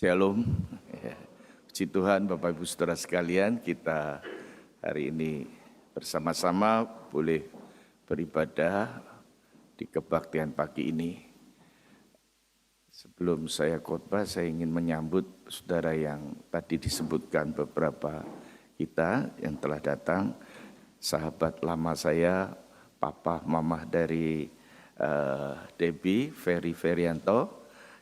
Shalom, ya. Puji Tuhan Bapak Ibu Saudara sekalian, kita hari ini bersama-sama boleh beribadah di kebaktian pagi ini. Sebelum saya khotbah, saya ingin menyambut saudara yang tadi disebutkan beberapa kita yang telah datang. Sahabat lama saya, Papa Mama dari Debbie, Ferry Ferianto,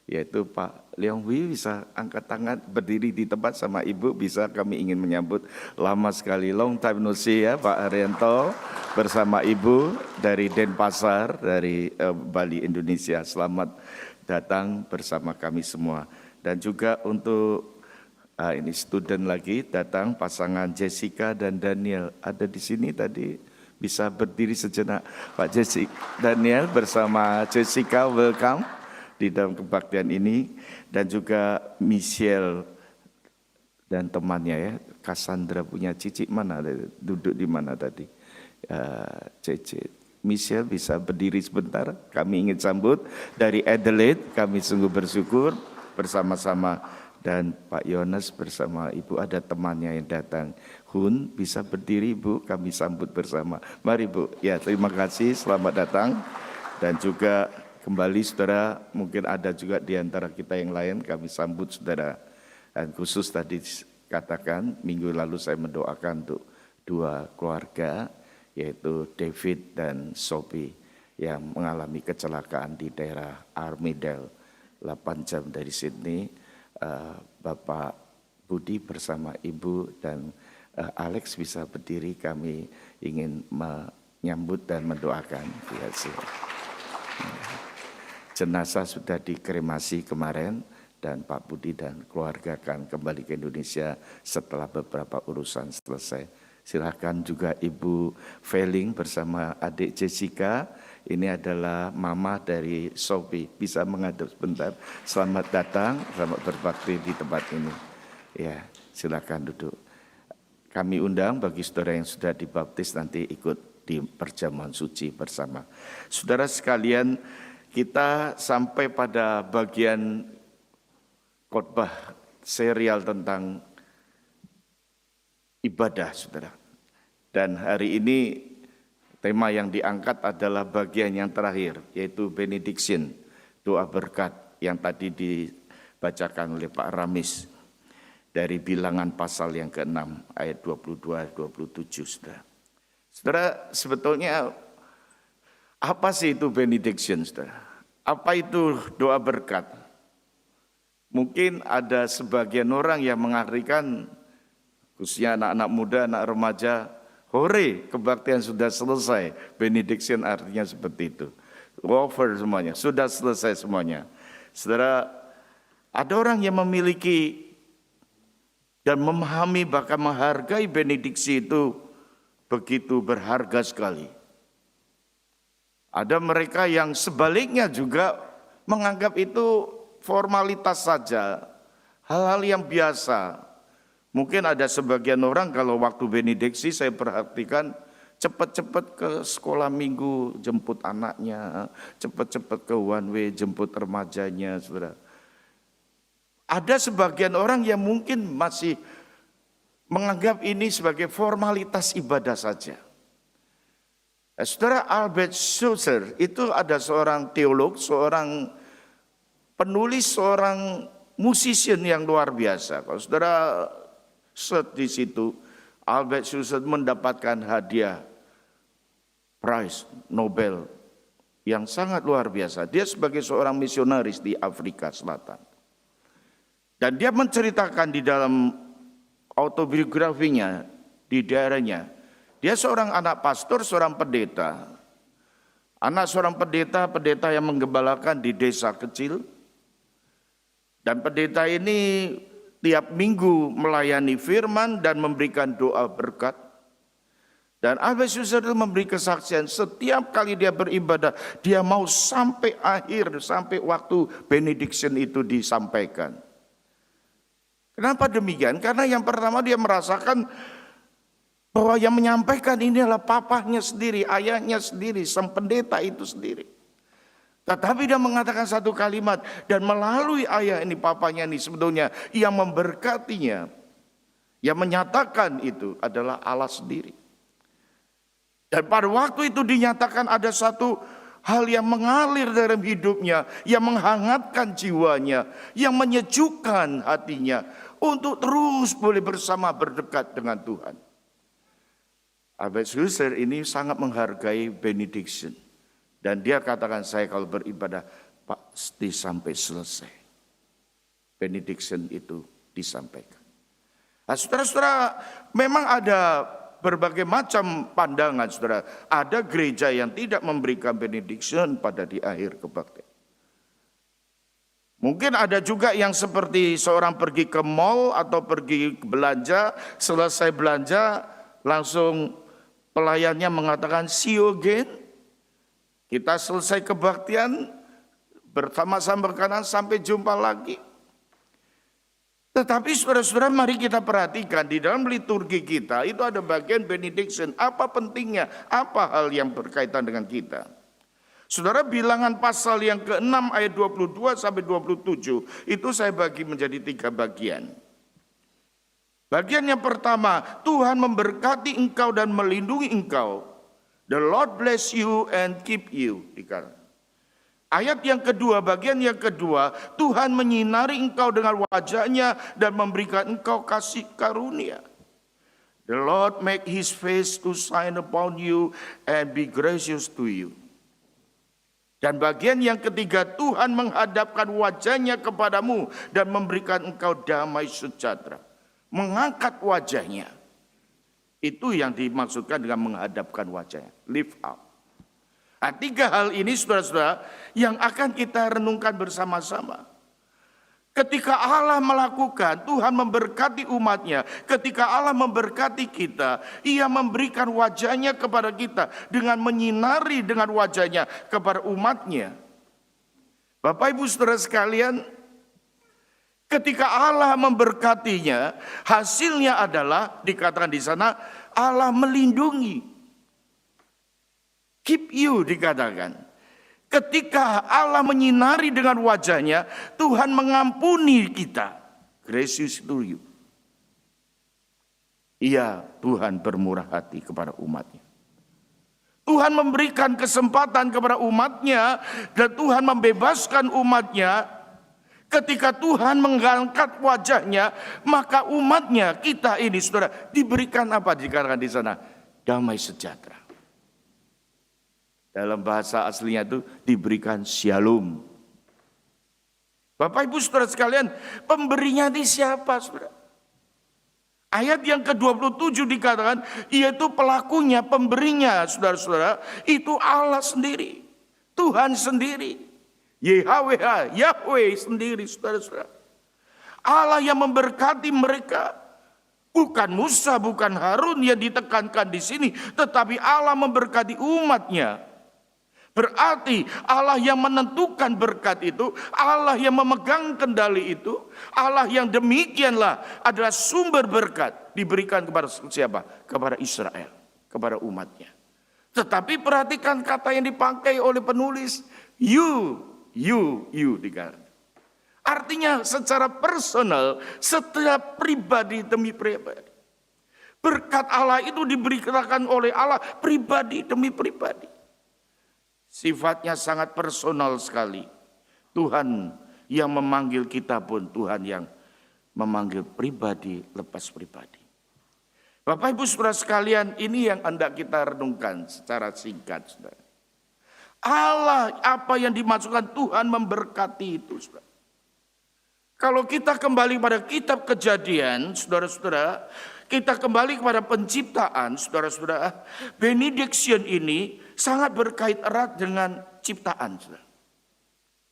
yaitu Pak Leong Hui, bisa angkat tangan berdiri di tempat sama Ibu, bisa kami ingin menyambut lama sekali, long time no see ya Pak Arianto bersama Ibu dari Denpasar, dari Bali, Indonesia. Selamat datang bersama kami semua. Dan juga untuk ini student lagi datang, pasangan Jessica dan Daniel ada di sini tadi. Bisa berdiri sejenak Pak Jessica Daniel bersama Jessica, welcome di dalam kebaktian ini. Dan juga Michelle dan temannya ya, Cassandra punya Cici mana, duduk di mana tadi, Cici. Michelle bisa berdiri sebentar, kami ingin sambut dari Adelaide, kami sungguh bersyukur bersama-sama. Dan Pak Yones bersama Ibu, ada temannya yang datang, Hun, bisa berdiri Ibu, kami sambut bersama. Mari Bu, ya terima kasih, selamat datang. Dan juga kembali saudara, mungkin ada juga di antara kita yang lain, kami sambut saudara. Dan khusus tadi katakan, minggu lalu saya mendoakan untuk dua keluarga, yaitu David dan Sophie, yang mengalami kecelakaan di daerah Armidale, 8 jam dari Sydney. Bapak Budi bersama Ibu dan Alex bisa berdiri, kami ingin menyambut dan mendoakan. Jenazah sudah dikremasi kemarin dan Pak Budi dan keluarga akan kembali ke Indonesia setelah beberapa urusan selesai. Silakan juga Ibu Feling bersama adik Jessica. Ini adalah mama dari Sophie. Bisa menghadap sebentar. Selamat datang, selamat berbakti di tempat ini. Ya, silakan duduk. Kami undang bagi saudara yang sudah dibaptis nanti ikut di perjamuan suci bersama. Saudara sekalian, kita sampai pada bagian khotbah serial tentang ibadah, saudara. Dan hari ini tema yang diangkat adalah bagian yang terakhir, yaitu benediction, doa berkat yang tadi dibacakan oleh Pak Ramis dari Bilangan pasal yang ke-6 ayat 22-27. Saudara. Saudara, sebetulnya apa sih itu benediction, saudara? Apa itu doa berkat? Mungkin ada sebagian orang yang mengartikan, khususnya anak-anak muda, anak remaja, hore, kebaktian sudah selesai. Benediction artinya seperti itu. Over semuanya, sudah selesai semuanya. Saudara, ada orang yang memiliki dan memahami bahkan menghargai benediksi itu begitu berharga sekali. Ada mereka yang sebaliknya juga menganggap itu formalitas saja, hal-hal yang biasa. Mungkin ada sebagian orang kalau waktu benediksi saya perhatikan cepat-cepat ke sekolah minggu jemput anaknya, cepat-cepat ke one way jemput remajanya, saudara. Ada sebagian orang yang mungkin masih menganggap ini sebagai formalitas ibadah saja. Saudara, Albert Schweitzer itu ada seorang teolog, seorang penulis, seorang musician yang luar biasa. Kalau saudara di situ, Albert Schweitzer mendapatkan hadiah prize Nobel yang sangat luar biasa. Dia sebagai seorang misionaris di Afrika Selatan. Dan dia menceritakan di dalam autobiografinya di daerahnya, dia seorang anak pastor, seorang pendeta. Anak seorang pendeta yang menggembalakan di desa kecil. Dan pendeta ini tiap minggu melayani firman dan memberikan doa berkat. Dan Albert Schweitzer memberi kesaksian setiap kali dia beribadah, dia mau sampai akhir, sampai waktu benediction itu disampaikan. Kenapa demikian? Karena yang pertama dia merasakan bahwa yang menyampaikan ini adalah papahnya sendiri, ayahnya sendiri, sang pendeta itu sendiri. Tetapi dia mengatakan satu kalimat, dan melalui ayah ini, papanya ini sebetulnya yang memberkatinya, yang menyatakan itu adalah Allah sendiri. Dan pada waktu itu dinyatakan ada satu hal yang mengalir dalam hidupnya, yang menghangatkan jiwanya, yang menyejukkan hatinya untuk terus boleh bersama berdekat dengan Tuhan. Abed Husser ini sangat menghargai benediction. Dan dia katakan, saya kalau beribadah pasti sampai selesai. Benediction itu disampaikan. Nah, saudara-saudara, memang ada berbagai macam pandangan, saudara. Ada gereja yang tidak memberikan benediction pada di akhir kebaktian. Mungkin ada juga yang seperti seorang pergi ke mall atau pergi belanja, selesai belanja langsung pelayannya mengatakan see you again. Kita selesai kebaktian bersama-sama berkanan sampai jumpa lagi. Tetapi saudara-saudara, mari kita perhatikan di dalam liturgi kita itu ada bagian benediction. Apa pentingnya? Apa hal yang berkaitan dengan kita? Saudara, Bilangan pasal yang ke-6 ayat 22 sampai 27 itu saya bagi menjadi 3 bagian. Bagian yang pertama, Tuhan memberkati engkau dan melindungi engkau. The Lord bless you and keep you. Ayat yang kedua, bagian yang kedua, Tuhan menyinari engkau dengan wajahnya dan memberikan engkau kasih karunia. The Lord make his face to shine upon you and be gracious to you. Dan bagian yang ketiga, Tuhan menghadapkan wajahnya kepadamu dan memberikan engkau damai sejahtera. Mengangkat wajahnya. Itu yang dimaksudkan dengan menghadapkan wajahnya. Lift up. Nah, 3 hal ini saudara-saudara yang akan kita renungkan bersama-sama. Ketika Allah melakukan, Tuhan memberkati umatnya. Ketika Allah memberkati kita, Ia memberikan wajahnya kepada kita dengan menyinari dengan wajahnya kepada umatnya. Bapak Ibu saudara sekalian, ketika Allah memberkatinya, hasilnya adalah dikatakan di sana Allah melindungi. Keep you dikatakan. Ketika Allah menyinari dengan wajahnya, Tuhan mengampuni kita. Gracious to you. Iya, Tuhan bermurah hati kepada umatnya. Tuhan memberikan kesempatan kepada umatnya dan Tuhan membebaskan umatnya. Ketika Tuhan mengangkat wajahnya, maka umatnya, kita ini saudara, diberikan apa dikatakan di sana? Damai sejahtera. Dalam bahasa aslinya itu diberikan shalom. Bapak Ibu saudara sekalian, pemberinya ini siapa saudara? Ayat yang ke-27 dikatakan, yaitu pelakunya, pemberinya saudara-saudara, itu Allah sendiri. Tuhan sendiri. Yahweh sendiri, saudara-saudara. Allah yang memberkati mereka. Bukan Musa, bukan Harun yang ditekankan di sini, tetapi Allah memberkati umatnya. Berarti Allah yang menentukan berkat itu, Allah yang memegang kendali itu, Allah yang demikianlah adalah sumber berkat diberikan kepada siapa? Kepada Israel, kepada umatnya. Tetapi perhatikan kata yang dipakai oleh penulis, you dikatakan. Artinya secara personal, setiap pribadi demi pribadi. Berkat Allah itu diberikan oleh Allah pribadi demi pribadi. Sifatnya sangat personal sekali. Tuhan yang memanggil kita pun Tuhan yang memanggil pribadi lepas pribadi. Bapak Ibu saudara sekalian, ini yang hendak kita renungkan secara singkat, saudara. Allah, apa yang dimaksudkan Tuhan memberkati itu, saudara. Kalau kita kembali pada kitab Kejadian, saudara-saudara, kita kembali kepada penciptaan, saudara-saudara, benediction ini sangat berkait erat dengan ciptaan, saudara.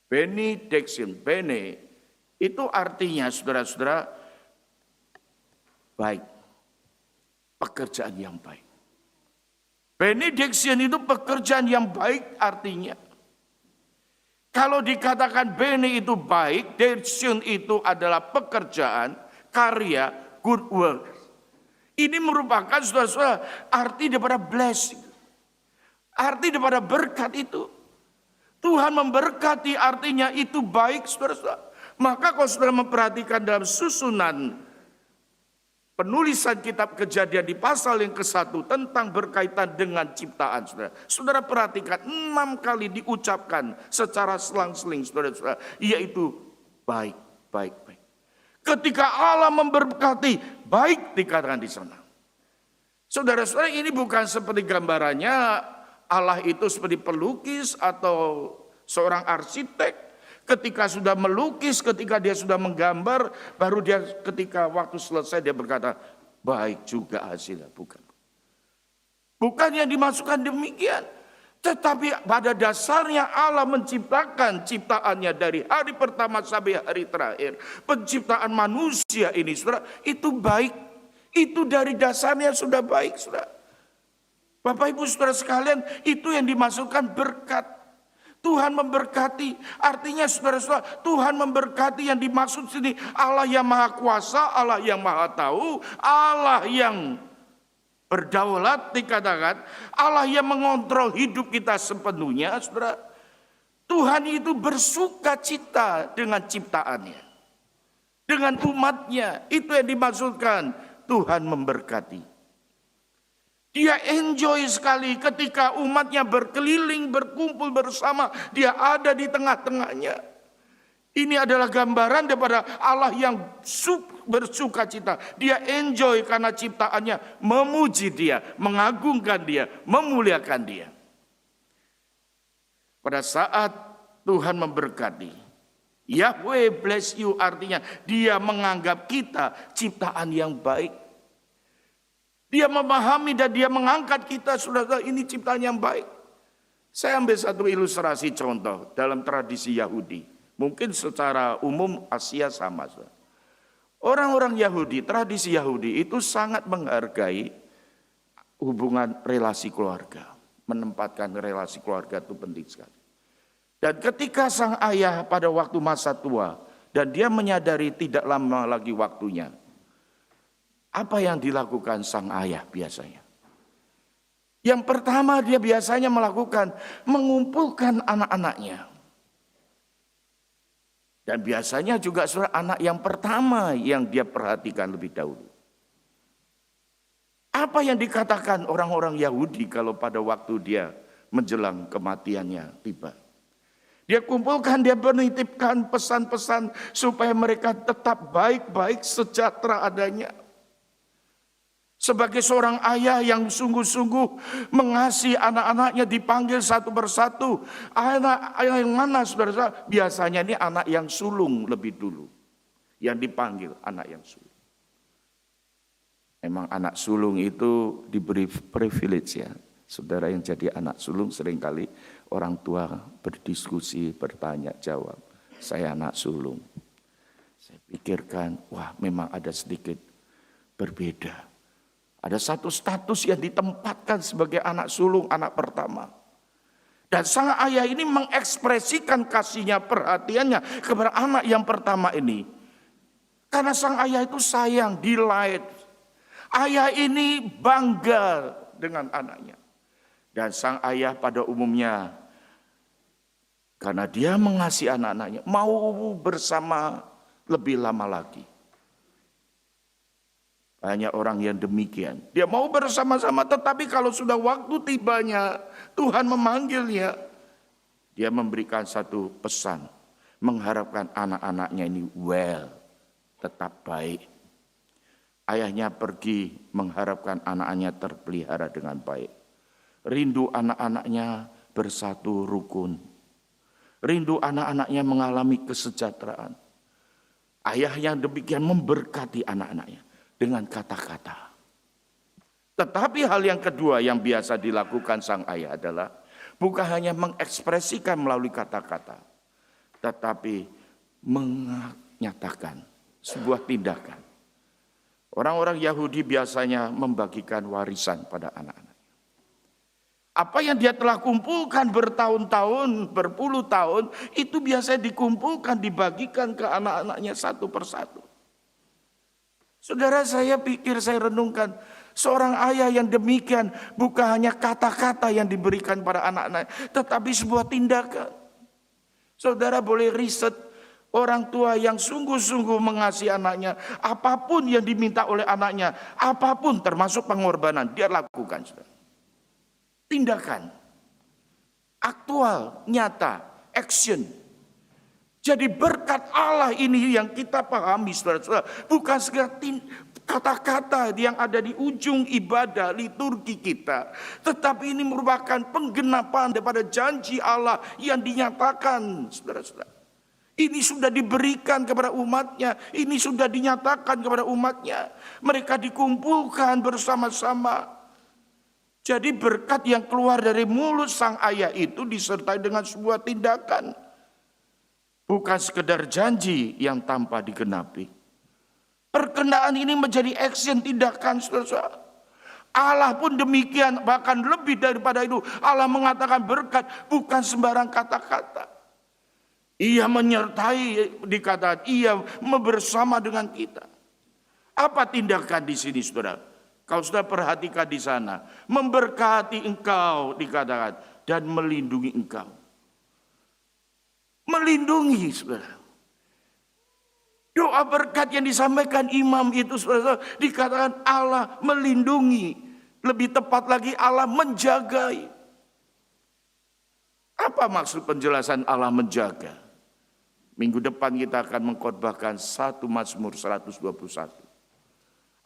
Benediction, bene, itu artinya, saudara-saudara, baik, pekerjaan yang baik. Benediction itu pekerjaan yang baik artinya. Kalau dikatakan bene itu baik, diction itu adalah pekerjaan, karya, good work. Ini merupakan saudara-saudara arti daripada blessing. Arti daripada berkat itu. Tuhan memberkati artinya itu baik, saudara-saudara. Maka kalau saudara memperhatikan dalam susunan penulisan kitab Kejadian di pasal yang ke-1 tentang berkaitan dengan ciptaan, saudara. Saudara perhatikan 6 kali diucapkan secara selang-seling, saudara-saudara, yaitu baik, baik, baik. Ketika Allah memberkati, baik dikatakan di sana. Saudara-saudara, ini bukan seperti gambarannya Allah itu seperti pelukis atau seorang arsitek. Ketika sudah melukis, ketika dia sudah menggambar, baru dia ketika waktu selesai dia berkata, baik juga hasilnya. Bukan. Bukan yang dimasukkan demikian. Tetapi pada dasarnya Allah menciptakan ciptaannya dari hari pertama sampai hari terakhir. Penciptaan manusia ini, saudara, itu baik. Itu dari dasarnya sudah baik, saudara. Bapak Ibu saudara sekalian, itu yang dimasukkan berkat. Tuhan memberkati, artinya saudara-saudara, Tuhan memberkati yang dimaksud sini Allah yang maha kuasa, Allah yang maha tahu, Allah yang berdaulat dikatakan, Allah yang mengontrol hidup kita sepenuhnya, saudara. Tuhan itu bersuka cita dengan ciptaannya, dengan umatnya, itu yang dimaksudkan Tuhan memberkati. Dia enjoy sekali ketika umatnya berkeliling, berkumpul bersama. Dia ada di tengah-tengahnya. Ini adalah gambaran daripada Allah yang bersuka cita. Dia enjoy karena ciptaannya memuji dia, mengagungkan dia, memuliakan dia. Pada saat Tuhan memberkati, Yahweh bless you artinya dia menganggap kita ciptaan yang baik. Dia memahami dan dia mengangkat kita, saudara, ini ciptaan yang baik. Saya ambil satu ilustrasi contoh dalam tradisi Yahudi. Mungkin secara umum Asia sama. Saudara. Orang-orang Yahudi, tradisi Yahudi itu sangat menghargai hubungan relasi keluarga. Menempatkan relasi keluarga itu penting sekali. Dan ketika sang ayah pada waktu masa tua, dan dia menyadari tidak lama lagi waktunya, apa yang dilakukan sang ayah biasanya? Yang pertama dia biasanya melakukan mengumpulkan anak-anaknya. Dan biasanya juga saudara anak yang pertama yang dia perhatikan lebih dahulu. Apa yang dikatakan orang-orang Yahudi kalau pada waktu dia menjelang kematiannya tiba? Dia kumpulkan, dia menitipkan pesan-pesan supaya mereka tetap baik-baik, sejahtera adanya. Sebagai seorang ayah yang sungguh-sungguh mengasihi anak-anaknya dipanggil satu persatu. Anak yang mana saudara? Biasanya ini anak yang sulung lebih dulu. Yang dipanggil anak yang sulung. Memang anak sulung itu diberi privilege ya. Saudara yang jadi anak sulung seringkali orang tua berdiskusi, bertanya jawab. Saya anak sulung. Saya pikirkan, wah memang ada sedikit berbeda. Ada satu status yang ditempatkan sebagai anak sulung, anak pertama. Dan sang ayah ini mengekspresikan kasihnya, perhatiannya kepada anak yang pertama ini. Karena sang ayah itu sayang, delight. Ayah ini bangga dengan anaknya. Dan sang ayah pada umumnya, karena dia mengasihi anak-anaknya, mau bersama lebih lama lagi. Banyak orang yang demikian. Dia mau bersama-sama, tetapi kalau sudah waktu tibanya, Tuhan memanggilnya. Dia memberikan satu pesan. Mengharapkan anak-anaknya ini tetap baik. Ayahnya pergi mengharapkan anaknya terpelihara dengan baik. Rindu anak-anaknya bersatu rukun. Rindu anak-anaknya mengalami kesejahteraan. Ayahnya demikian memberkati anak-anaknya dengan kata-kata. Tetapi hal yang kedua yang biasa dilakukan sang ayah adalah bukan hanya mengekspresikan melalui kata-kata, tetapi menyatakan sebuah tindakan. Orang-orang Yahudi biasanya membagikan warisan pada anak-anak. Apa yang dia telah kumpulkan bertahun-tahun, berpuluh tahun, itu biasanya dikumpulkan, dibagikan ke anak-anaknya satu persatu. Saudara, saya pikir, saya renungkan, seorang ayah yang demikian bukan hanya kata-kata yang diberikan pada anak-anak, tetapi sebuah tindakan. Saudara boleh riset orang tua yang sungguh-sungguh mengasihi anaknya. Apapun yang diminta oleh anaknya, apapun termasuk pengorbanan, dia lakukan. Saudara. Tindakan. Aktual, nyata, action. Jadi berkat Allah ini yang kita pahami, saudara-saudara. Bukan segala kata-kata yang ada di ujung ibadah liturgi kita. Tetapi ini merupakan penggenapan daripada janji Allah yang dinyatakan, saudara-saudara. Ini sudah diberikan kepada umatnya. Ini sudah dinyatakan kepada umatnya. Mereka dikumpulkan bersama-sama. Jadi berkat yang keluar dari mulut sang ayah itu disertai dengan sebuah tindakan. Bukan sekedar janji yang tanpa digenapi. Perkenaan ini menjadi action, tindakan, saudara. Allah pun demikian, bahkan lebih daripada itu. Allah mengatakan berkat bukan sembarang kata-kata. Ia menyertai, dikatakan ia bersama dengan kita. Apa tindakan di sini, saudara? Kalau sudah perhatikan di sana, memberkati engkau, dikatakan, dan melindungi engkau. Melindungi, saudara. Doa berkat yang disampaikan imam itu, saudara, dikatakan Allah melindungi. Lebih tepat lagi Allah menjagai. Apa maksud penjelasan Allah menjaga? Minggu depan kita akan mengkhotbahkan 1 Mazmur 121.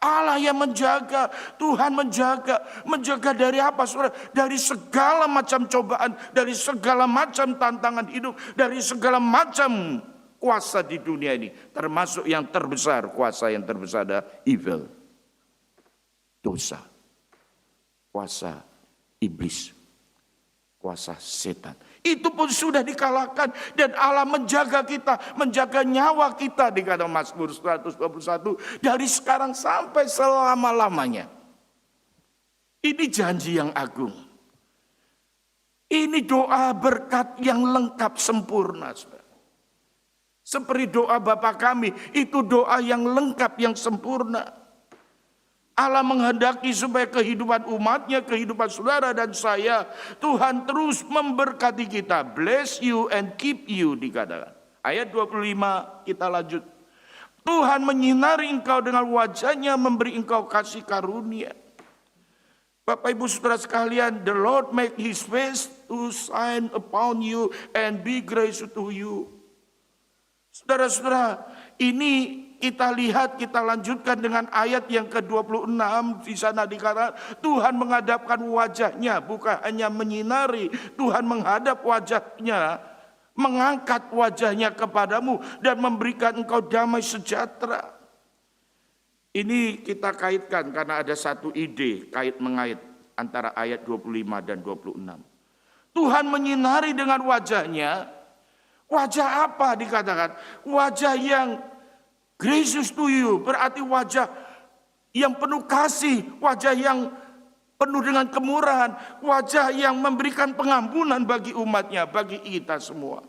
Allah yang menjaga, Tuhan menjaga. Menjaga dari apa, saudara? Dari segala macam cobaan, dari segala macam tantangan hidup, dari segala macam kuasa di dunia ini. Termasuk yang terbesar, kuasa yang terbesar adalah evil. Dosa. Kuasa iblis. Kuasa setan. Itu pun sudah dikalahkan dan Allah menjaga kita, menjaga nyawa kita di kata Mazmur 121 dari sekarang sampai selama-lamanya. Ini janji yang agung. Ini doa berkat yang lengkap sempurna. Seperti doa Bapa kami, itu doa yang lengkap yang sempurna. Allah menghendaki supaya kehidupan umatnya, kehidupan saudara dan saya, Tuhan terus memberkati kita. Bless you and keep you, dikatakan. Ayat 25 kita lanjut. Tuhan menyinari engkau dengan wajahnya, memberi engkau kasih karunia. Bapak ibu saudara sekalian, the Lord make his face to shine upon you and be gracious to you. Saudara-saudara, ini kita lihat, kita lanjutkan dengan ayat yang ke-26. Di sana dikatakan Tuhan menghadapkan wajahnya, bukan hanya menyinari. Tuhan menghadap wajahnya, mengangkat wajahnya kepadamu dan memberikan engkau damai sejahtera. Ini kita kaitkan karena ada satu ide kait-mengait antara ayat 25 dan 26. Tuhan menyinari dengan wajahnya. Wajah apa dikatakan? Wajah yang gracious to you, berarti wajah yang penuh kasih, wajah yang penuh dengan kemurahan, wajah yang memberikan pengampunan bagi umatnya, bagi kita semua.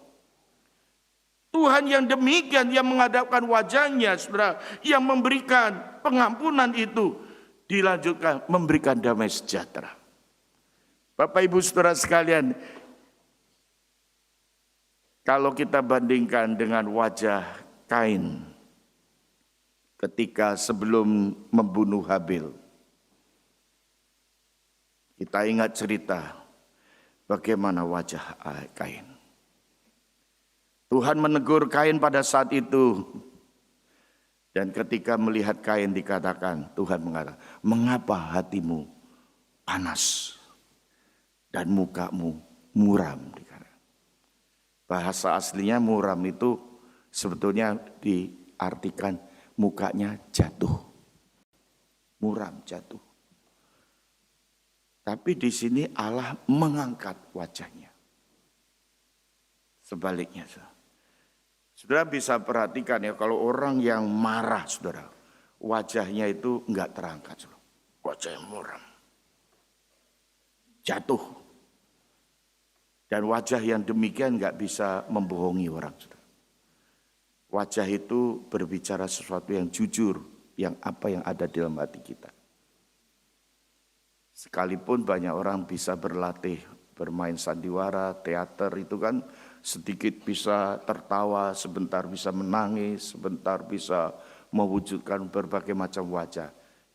Tuhan yang demikian, yang menghadapkan wajahnya, saudara, yang memberikan pengampunan itu, dilanjutkan memberikan damai sejahtera. Bapak ibu saudara sekalian, kalau kita bandingkan dengan wajah Kain, ketika sebelum membunuh Habil. Kita ingat cerita bagaimana wajah Kain. Tuhan menegur Kain pada saat itu. Dan ketika melihat Kain dikatakan, Tuhan mengatakan, mengapa hatimu panas dan mukamu muram. Bahasa aslinya muram itu sebetulnya diartikan mukanya jatuh, muram jatuh. Tapi di sini Allah mengangkat wajahnya. Sebaliknya, saudara bisa perhatikan ya, kalau orang yang marah, saudara, wajahnya itu enggak terangkat, saudara. Wajahnya muram, jatuh. Dan wajah yang demikian enggak bisa membohongi orang, saudara. Wajah itu berbicara sesuatu yang jujur, yang apa yang ada di dalam hati kita. Sekalipun banyak orang bisa berlatih, bermain sandiwara, teater itu kan sedikit bisa tertawa, sebentar bisa menangis, sebentar bisa mewujudkan berbagai macam wajah.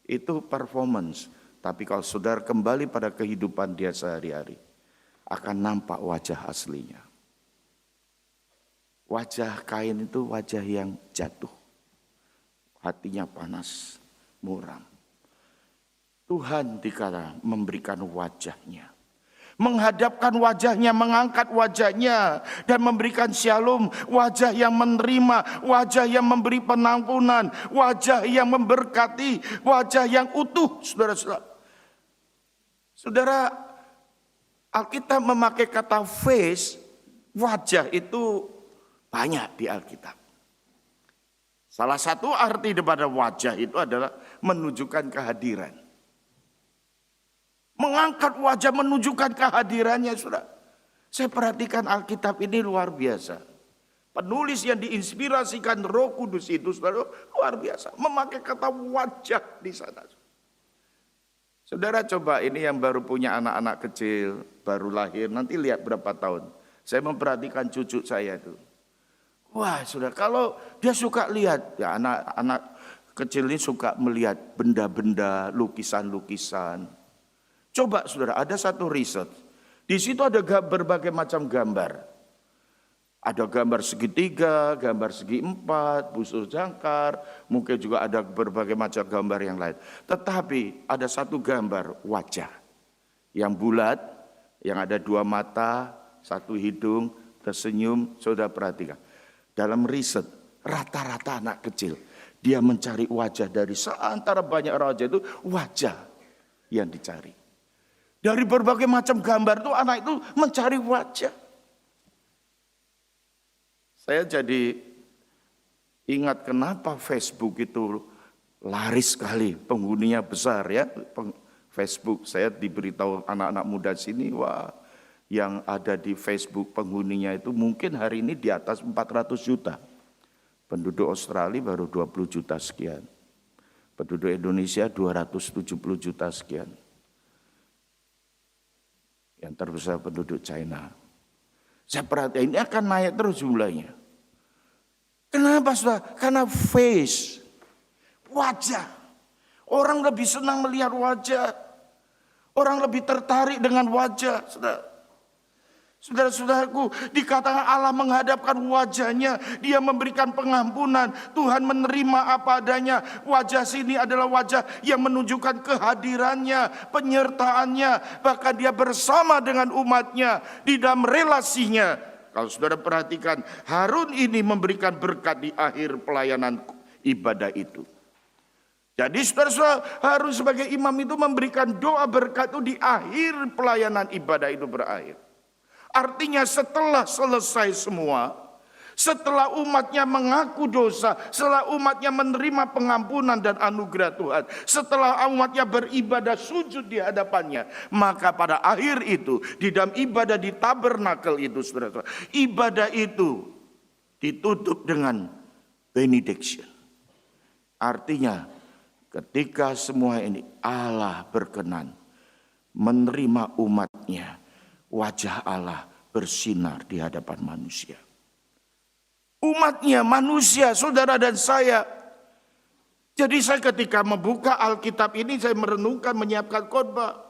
Itu performance. Tapi kalau saudara kembali pada kehidupan dia sehari-hari, akan nampak wajah aslinya. Wajah Kain itu wajah yang jatuh. Hatinya panas, muram. Tuhan dikala memberikan wajahnya. Menghadapkan wajahnya, mengangkat wajahnya. Dan memberikan shalom. Wajah yang menerima, wajah yang memberi penampunan. Wajah yang memberkati, wajah yang utuh. Saudara-saudara. Saudara, Alkitab memakai kata face, wajah itu banyak di Alkitab. Salah satu arti daripada wajah itu adalah menunjukkan kehadiran. Mengangkat wajah menunjukkan kehadirannya, saudara. Saya perhatikan Alkitab ini luar biasa. Penulis yang diinspirasikan Roh Kudus itu, saudara, luar biasa. Memakai kata wajah di sana. Saudara coba ini yang baru punya anak-anak kecil, baru lahir, nanti lihat berapa tahun. Saya memperhatikan cucu saya itu. Wah, saudara, kalau dia suka lihat, ya anak-anak kecil ini suka melihat benda-benda, lukisan-lukisan. Coba saudara, ada satu riset. Di situ ada berbagai macam gambar. Ada gambar segitiga, gambar segi empat, busur jangkar, mungkin juga ada berbagai macam gambar yang lain. Tetapi ada satu gambar wajah yang bulat, yang ada dua mata, satu hidung, tersenyum. Saudara perhatikan. Dalam riset, rata-rata anak kecil, dia mencari wajah dari seantara banyak wajah itu, wajah yang dicari. Dari berbagai macam gambar itu, anak itu mencari wajah. Saya jadi ingat kenapa Facebook itu laris sekali, penghuninya besar ya. Facebook, saya diberitahu anak-anak muda sini, wah, yang ada di Facebook penghuninya itu mungkin hari ini di atas 400 juta. Penduduk Australia baru 20 juta sekian. Penduduk Indonesia 270 juta sekian. Yang terbesar penduduk China. Saya perhatikan ini akan naik terus jumlahnya. Kenapa saudara? Karena face, wajah. Orang lebih senang melihat wajah. Orang lebih tertarik dengan wajah, saudara. Saudara-saudaraku, dikatakan Allah menghadapkan wajahnya, dia memberikan pengampunan, Tuhan menerima apa adanya. Wajah sini adalah wajah yang menunjukkan kehadirannya, penyertaannya, bahkan dia bersama dengan umatnya di dalam relasinya. Kalau saudara perhatikan, Harun ini memberikan berkat di akhir pelayanan ibadah itu. Jadi saudara-saudara, Harun sebagai imam itu memberikan doa berkat itu di akhir pelayanan ibadah itu berakhir. Artinya setelah selesai semua, setelah umatnya mengaku dosa, setelah umatnya menerima pengampunan dan anugerah Tuhan, setelah umatnya beribadah sujud di hadapannya, maka pada akhir itu, di dalam ibadah di tabernakel itu, saudara-saudara, ibadah itu ditutup dengan benediction. Artinya ketika semua ini Allah berkenan menerima umatnya, wajah Allah bersinar di hadapan manusia. Umatnya manusia, saudara dan saya. Jadi saya ketika membuka Alkitab ini, saya merenungkan, menyiapkan khotbah.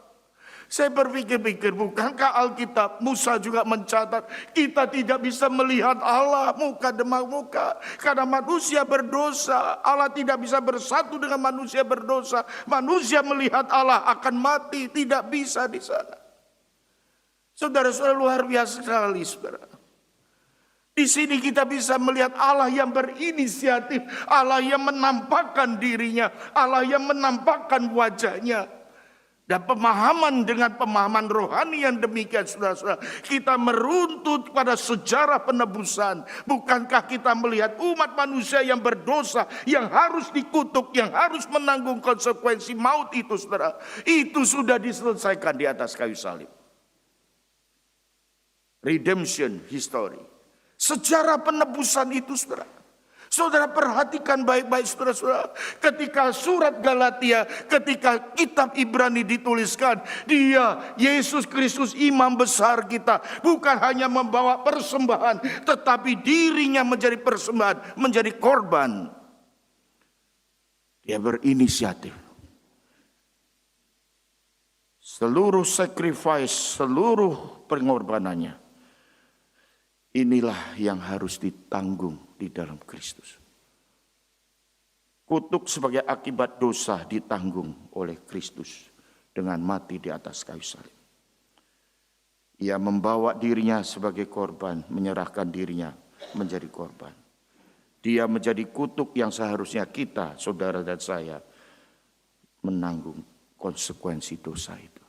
Saya berpikir-pikir, bukankah Alkitab, Musa juga mencatat, kita tidak bisa melihat Allah muka demi muka. Karena manusia berdosa, Allah tidak bisa bersatu dengan manusia berdosa. Manusia melihat Allah akan mati, tidak bisa di sana. Saudara-saudara, luar biasa sekali, saudara. Di sini kita bisa melihat Allah yang berinisiatif, Allah yang menampakkan dirinya, Allah yang menampakkan wajahnya. Dan pemahaman dengan pemahaman rohani yang demikian, saudara-saudara, kita meruntut pada sejarah penebusan. Bukankah kita melihat umat manusia yang berdosa, yang harus dikutuk, yang harus menanggung konsekuensi maut itu, saudara. Itu sudah diselesaikan di atas kayu salib. Redemption history. Sejarah penebusan itu, saudara. Saudara perhatikan baik-baik saudara-saudara. Ketika surat Galatia, ketika kitab Ibrani dituliskan, dia Yesus Kristus imam besar kita. Bukan hanya membawa persembahan, tetapi dirinya menjadi persembahan, menjadi korban. Dia berinisiatif. Seluruh sacrifice, seluruh pengorbanannya, inilah yang harus ditanggung di dalam Kristus. Kutuk sebagai akibat dosa ditanggung oleh Kristus dengan mati di atas kayu salib. Ia membawa dirinya sebagai korban, menyerahkan dirinya menjadi korban. Dia menjadi kutuk yang seharusnya kita, saudara dan saya, menanggung konsekuensi dosa itu.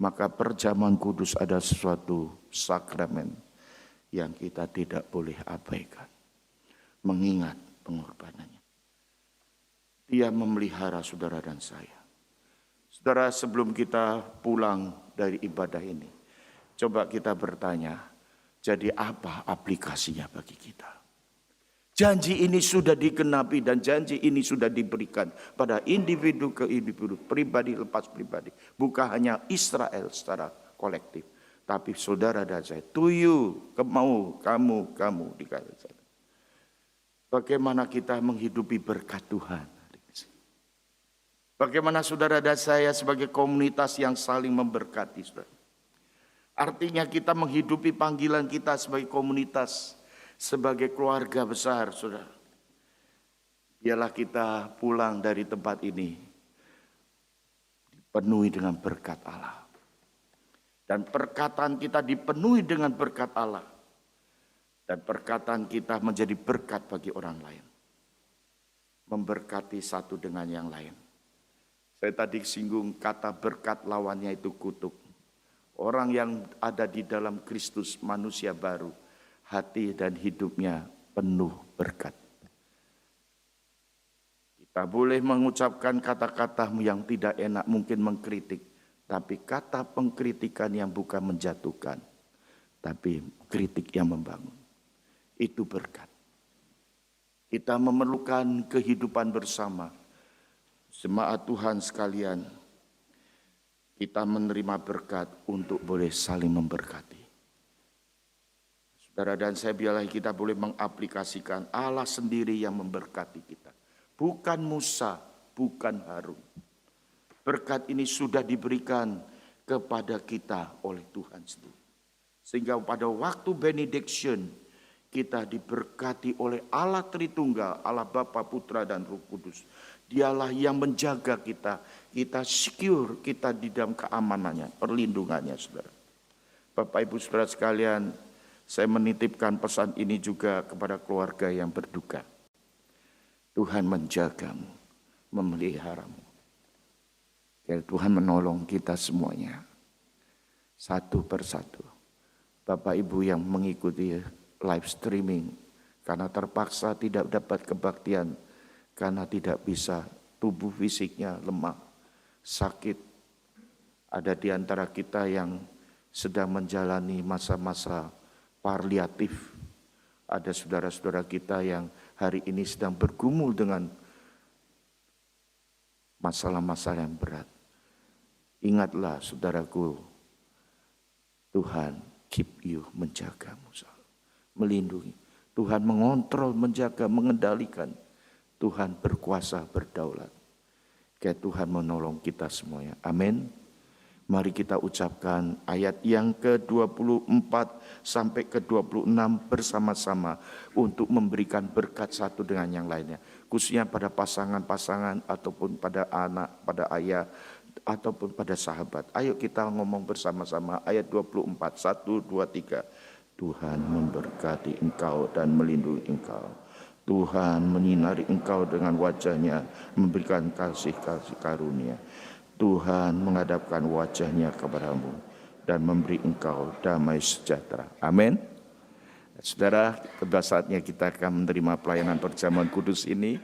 Maka perjamuan kudus ada sesuatu sakramen yang kita tidak boleh abaikan. Mengingat pengorbanannya. Dia memelihara saudara dan saya. Saudara, sebelum kita pulang dari ibadah ini, coba kita bertanya, jadi apa aplikasinya bagi kita? Janji ini sudah digenapi dan janji ini sudah diberikan pada individu ke individu, pribadi lepas pribadi. Bukan hanya Israel secara kolektif, tapi saudara dan saya, to you, kamu dikatakan. Bagaimana kita menghidupi berkat Tuhan? Bagaimana saudara dan saya sebagai komunitas yang saling memberkati, saudara? Artinya kita menghidupi panggilan kita sebagai komunitas, sebagai keluarga besar, saudara. Biarlah kita pulang dari tempat ini dipenuhi dengan berkat Allah. Dan perkataan kita dipenuhi dengan berkat Allah. Dan perkataan kita menjadi berkat bagi orang lain. Memberkati satu dengan yang lain. Saya tadi singgung kata berkat lawannya itu kutuk. Orang yang ada di dalam Kristus, manusia baru, hati dan hidupnya penuh berkat. Kita boleh mengucapkan kata-kata yang tidak enak, mungkin mengkritik. Tapi kata pengkritikan yang bukan menjatuhkan, tapi kritik yang membangun. Itu berkat. Kita memerlukan kehidupan bersama. Jemaat Tuhan sekalian, kita menerima berkat untuk boleh saling memberkati. Saudara dan saya, biarlah kita boleh mengaplikasikan Allah sendiri yang memberkati kita. Bukan Musa, bukan Harun. Berkat ini sudah diberikan kepada kita oleh Tuhan sendiri. Sehingga pada waktu benediction, kita diberkati oleh Allah Tritunggal, Allah Bapa, Putra, dan Roh Kudus. Dialah yang menjaga kita. Kita secure, kita di dalam keamanannya, perlindungannya, saudara. Bapak Ibu saudara sekalian, saya menitipkan pesan ini juga kepada keluarga yang berduka. Tuhan menjagamu, memeliharamu. Ya, Tuhan menolong kita semuanya. Satu persatu. Bapak Ibu yang mengikuti live streaming, karena terpaksa tidak dapat kebaktian, karena tidak bisa, tubuh fisiknya lemah, sakit. Ada di antara kita yang sedang menjalani masa-masa palliatif. Ada saudara-saudara kita yang hari ini sedang bergumul dengan masalah-masalah yang berat. Ingatlah saudaraku, Tuhan keep you, menjagamu, melindungi. Tuhan mengontrol, menjaga, mengendalikan. Tuhan berkuasa, berdaulat. Kayak Tuhan menolong kita semuanya. Amin. Mari kita ucapkan ayat yang ke-24 sampai ke-26 bersama-sama untuk memberikan berkat satu dengan yang lainnya. Khususnya pada pasangan-pasangan ataupun pada anak, pada ayah, ataupun pada sahabat. Ayo kita ngomong bersama-sama ayat 24, 1, 2, 3. Tuhan memberkati engkau dan melindungi engkau. Tuhan menyinari engkau dengan wajahnya, memberikan kasih-kasih karunia. Tuhan menghadapkan wajahnya kepadamu dan memberi engkau damai sejahtera. Amin. Saudara, tiba saatnya kita akan menerima pelayanan perjamuan kudus ini.